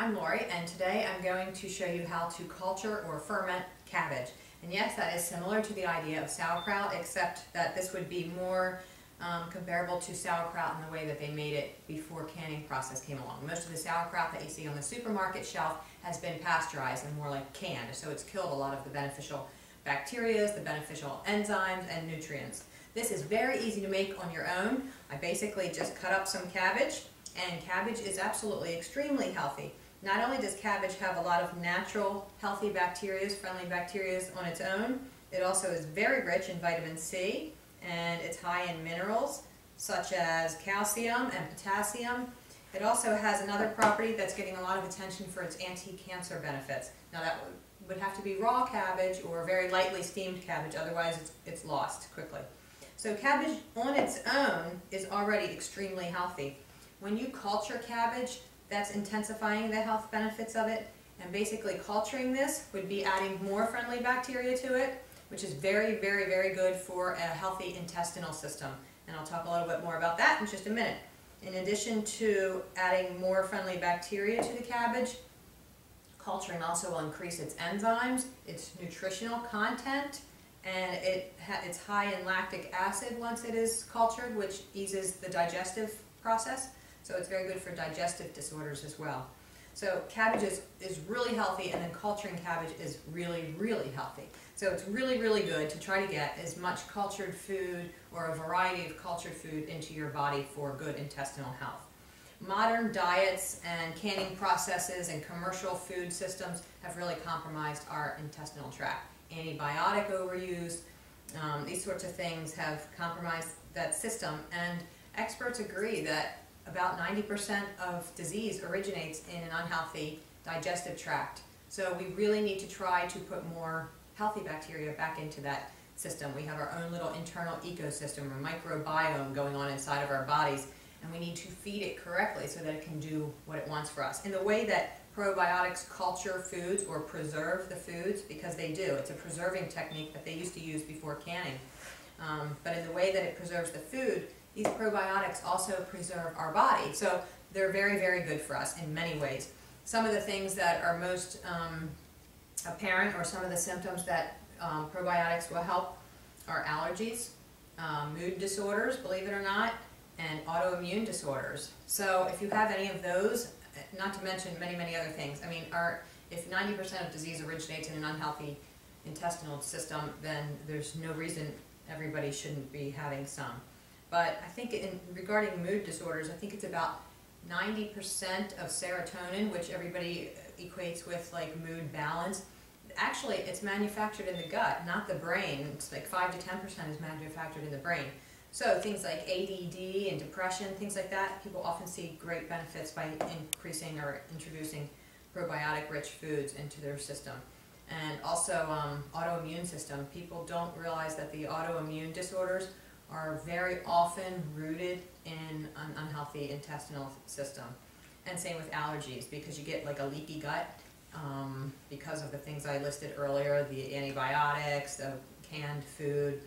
I'm Lori, and today I'm going to show you how to culture or ferment cabbage. And yes, that is similar to the idea of sauerkraut, except that this would be more comparable to sauerkraut in the way that they made it before canning process came along. Most of the sauerkraut that you see on the supermarket shelf has been pasteurized and more like canned, so it's killed a lot of the beneficial bacteria, the beneficial enzymes, and nutrients. This is very easy to make on your own. I basically just cut up some cabbage, and cabbage is absolutely extremely healthy. Not only does cabbage have a lot of natural, healthy bacteria, friendly bacteria on its own, it also is very rich in vitamin C, and it's high in minerals such as calcium and potassium. It also has another property that's getting a lot of attention for its anti-cancer benefits. Now that would have to be raw cabbage or very lightly steamed cabbage, otherwise it's lost quickly. So cabbage on its own is already extremely healthy. When you culture cabbage, that's intensifying the health benefits of it, and basically culturing this would be adding more friendly bacteria to it, which is very, very, very good for a healthy intestinal system. And I'll talk a little bit more about that in just a minute. In addition to adding more friendly bacteria to the cabbage, culturing also will increase its enzymes, its nutritional content, and it's high in lactic acid once it is cultured, which eases the digestive process. So it's very good for digestive disorders as well. So cabbage is really healthy, and then culturing cabbage is really, really healthy. So it's really, really good to try to get as much cultured food or a variety of cultured food into your body for good intestinal health. Modern diets and canning processes and commercial food systems have really compromised our intestinal tract. Antibiotic overuse, these sorts of things have compromised that system, and experts agree that about 90% of disease originates in an unhealthy digestive tract. So we really need to try to put more healthy bacteria back into that system. We have our own little internal ecosystem or microbiome going on inside of our bodies, and we need to feed it correctly so that it can do what it wants for us. In the way that probiotics culture foods or preserve the foods, because they do. It's a preserving technique that they used to use before canning. But in the way that it preserves the food, these probiotics also preserve our body. So they're very, very good for us in many ways. Some of the things that are most apparent, or some of the symptoms that probiotics will help, are allergies, mood disorders, believe it or not, and autoimmune disorders. So if you have any of those, not to mention many, many other things, I mean, if 90% of disease originates in an unhealthy intestinal system, then there's no reason everybody shouldn't be having some. But I think regarding mood disorders, I think it's about 90% of serotonin, which everybody equates with like mood balance. Actually, it's manufactured in the gut, not the brain. It's like 5 to 10% is manufactured in the brain. So things like ADD and depression, things like that, people often see great benefits by increasing or introducing probiotic-rich foods into their system. And also autoimmune system. People don't realize that the autoimmune disorders are very often rooted in an unhealthy intestinal system. And same with allergies, because you get like a leaky gut because of the things I listed earlier, the antibiotics, the canned food,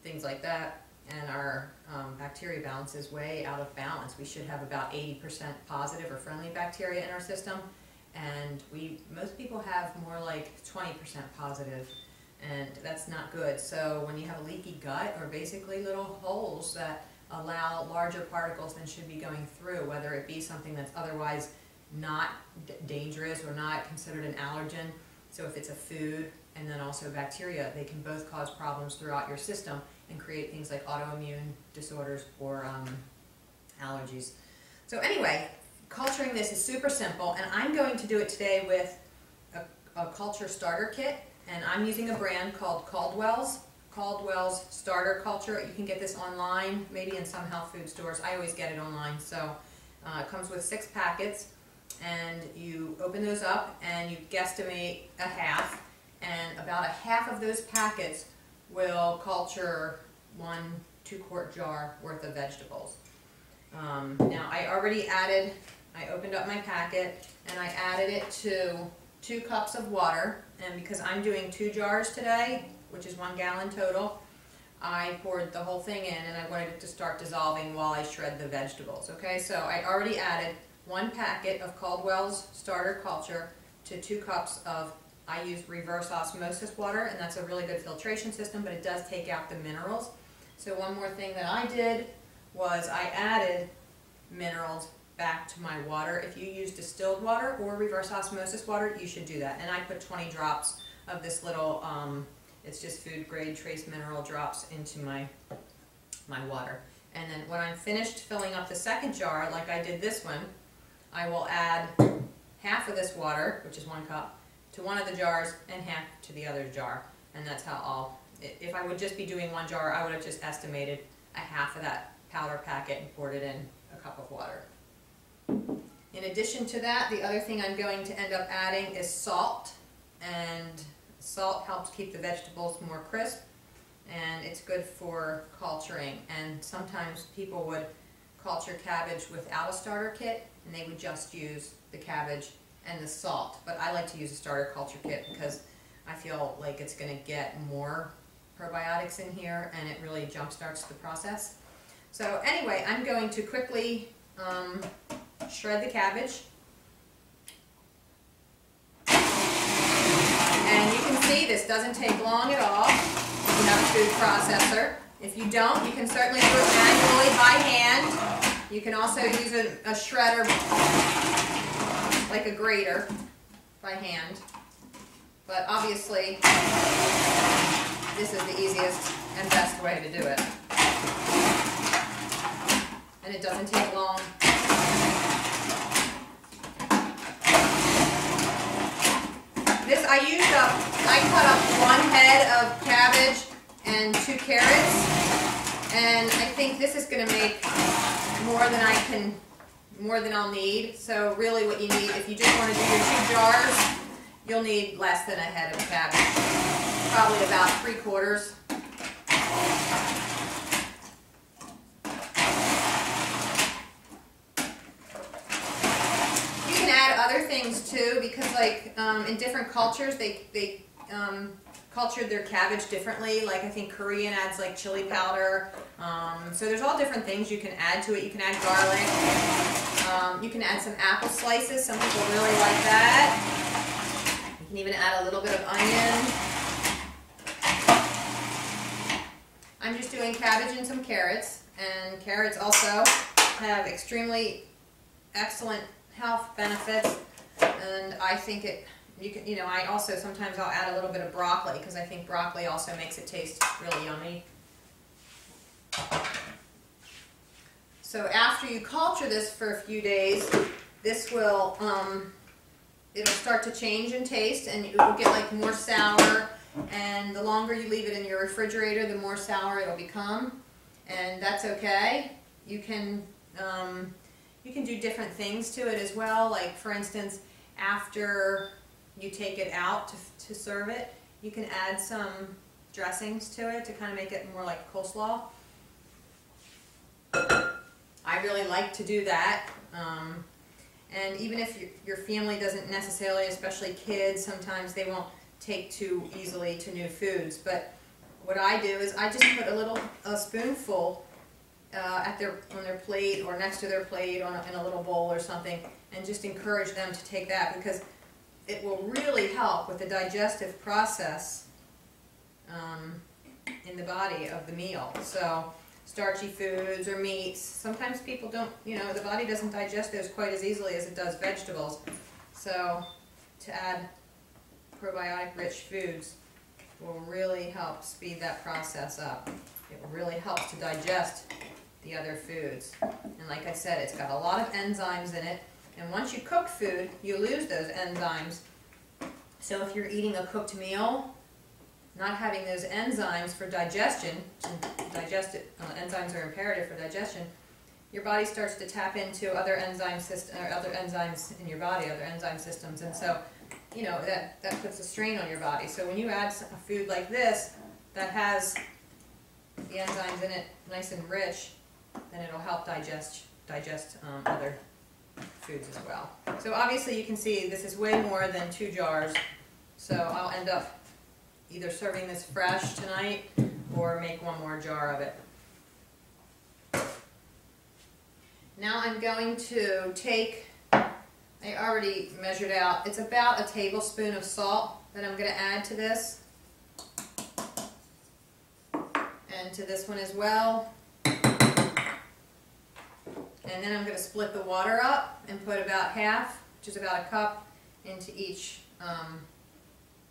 things like that. And our bacteria balance is way out of balance. We should have about 80% positive or friendly bacteria in our system, and most people have more like 20% positive, and that's not good. So when you have a leaky gut, or basically little holes that allow larger particles than should be going through, whether it be something that's otherwise not dangerous or not considered an allergen, so if it's a food and then also bacteria, they can both cause problems throughout your system and create things like autoimmune disorders or allergies. So anyway, culturing this is super simple, and I'm going to do it today with a culture starter kit, and I'm using a brand called Caldwell's Starter Culture. You can get this online, maybe in some health food stores. I always get it online. So it comes with 6 packets, and you open those up and you guesstimate a half, and about a half of those packets will culture 1 2-quart jar worth of vegetables. Now I opened up my packet and I added it to 2 cups of water, and because I'm doing 2 jars today, which is 1 gallon total, I poured the whole thing in, and I wanted it to start dissolving while I shred the vegetables. Okay, so I already added 1 packet of Caldwell's starter culture to 2 cups of, I use reverse osmosis water, and that's a really good filtration system, but it does take out the minerals. So one more thing that I did was I added minerals back to my water. If you use distilled water or reverse osmosis water, you should do that. And I put 20 drops of this little, it's just food grade trace mineral drops into my water. And then when I'm finished filling up the second jar, like I did this one, I will add half of this water, which is 1 cup, to one of the jars and half to the other jar. And that's how if I would just be doing 1 jar, I would have just estimated a half of that powder packet and poured it in a cup of water. In addition to that, the other thing I'm going to end up adding is salt. And salt helps keep the vegetables more crisp, and it's good for culturing. And sometimes people would culture cabbage without a starter kit, and they would just use the cabbage and the salt. But I like to use a starter culture kit because I feel like it's going to get more probiotics in here, and it really jumpstarts the process. So anyway, I'm going to quickly shred the cabbage. And you can see this doesn't take long at all if you have a food processor. If you don't, you can certainly do it manually by hand. You can also use a shredder, like a grater, by hand. But obviously, this is the easiest and best way to do it. And it doesn't take long. This I cut up 1 head of cabbage and 2 carrots, and I think this is going to make more than I'll need. So really what you need, if you just want to do your 2 jars, you'll need less than a head of cabbage, probably about 3/4. Other things too, because like in different cultures they cultured their cabbage differently. Like I think Korean adds like chili powder. So there's all different things you can add to it. You can add garlic. You can add some apple slices. Some people really like that. You can even add a little bit of onion. I'm just doing cabbage and some carrots, and carrots also have extremely excellent health benefits, and I think I also sometimes I'll add a little bit of broccoli because I think broccoli also makes it taste really yummy. So after you culture this for a few days, this will it'll start to change in taste, and it will get like more sour, and the longer you leave it in your refrigerator, the more sour it'll become, and that's okay. You can do different things to it as well. Like for instance, after you take it out to serve it, you can add some dressings to it to kind of make it more like coleslaw. I really like to do that. And even if your family doesn't necessarily, especially kids, sometimes they won't take too easily to new foods. But what I do is I just put a spoonful on their plate or next to their plate in a little bowl or something, and just encourage them to take that, because it will really help with the digestive process in the body of the meal. So starchy foods or meats, sometimes people don't, the body doesn't digest those quite as easily as it does vegetables. So to add probiotic rich foods will really help speed that process up. It really helps to digest the other foods. And like I said, it's got a lot of enzymes in it, and once you cook food, you lose those enzymes. So if you're eating a cooked meal, not having those enzymes for digestion, enzymes are imperative for digestion, your body starts to tap into other enzymes in your body, other enzyme systems, and so that puts a strain on your body. So when you add a food like this that has the enzymes in it nice and rich, then it'll help digest other foods as well. So obviously you can see this is way more than 2 jars, so I'll end up either serving this fresh tonight or make 1 more jar of it. Now I'm going to take I already measured out. It's about a tablespoon of salt that I'm going to add to this. And to this one as well. And then I'm going to split the water up and put about half, which is about a cup, into each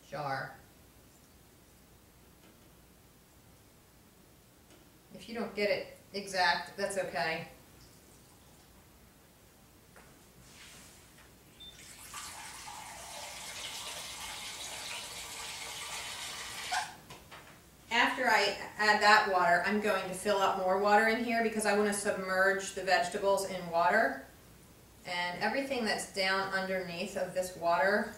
jar. If you don't get it exact, that's okay. After I add that water, I'm going to fill up more water in here because I want to submerge the vegetables in water. And everything that's down underneath of this water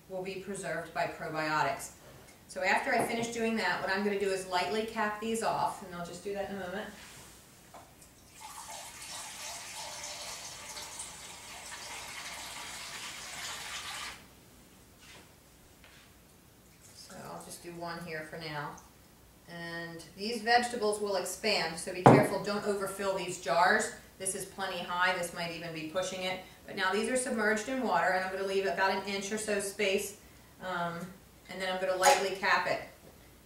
will be preserved by probiotics. So after I finish doing that, what I'm going to do is lightly cap these off, and I'll just do that in a moment. I'll just do one here for now. And these vegetables will expand, so be careful, don't overfill these jars. This is plenty high, this might even be pushing it. But now these are submerged in water, and I'm going to leave about an inch or so space, and then I'm going to lightly cap it.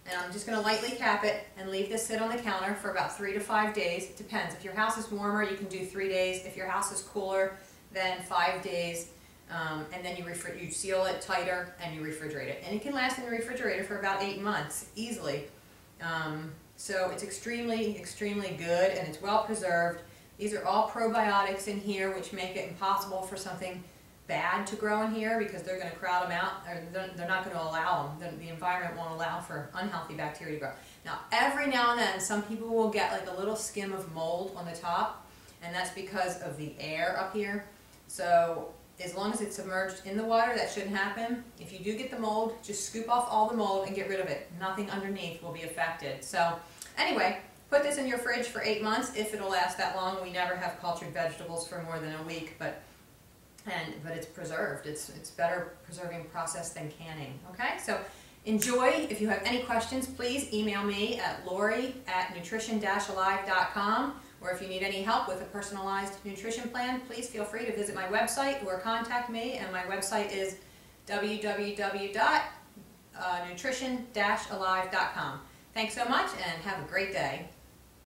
And I'm just going to lightly cap it and leave this sit on the counter for about 3 to 5 days. It depends. If your house is warmer, you can do 3 days. If your house is cooler, then 5 days. And then you seal it tighter and you refrigerate it. And it can last in the refrigerator for about 8 months, easily. So it's extremely, extremely good, and it's well preserved. These are all probiotics in here, which make it impossible for something bad to grow in here because they're going to crowd them out, or they're not going to allow them. The environment won't allow for unhealthy bacteria to grow. Now, every now and then, some people will get like a little skim of mold on the top, and that's because of the air up here. So as long as it's submerged in the water, that shouldn't happen. If you do get the mold, just scoop off all the mold and get rid of it. Nothing underneath will be affected. So anyway, put this in your fridge for 8 months if it'll last that long. We never have cultured vegetables for more than a week, but it's preserved. It's better preserving process than canning. Okay, so enjoy. If you have any questions, please email me at lori@nutrition-alive.com. Or if you need any help with a personalized nutrition plan, please feel free to visit my website or contact me. And my website is www.nutrition-alive.com. Thanks so much and have a great day.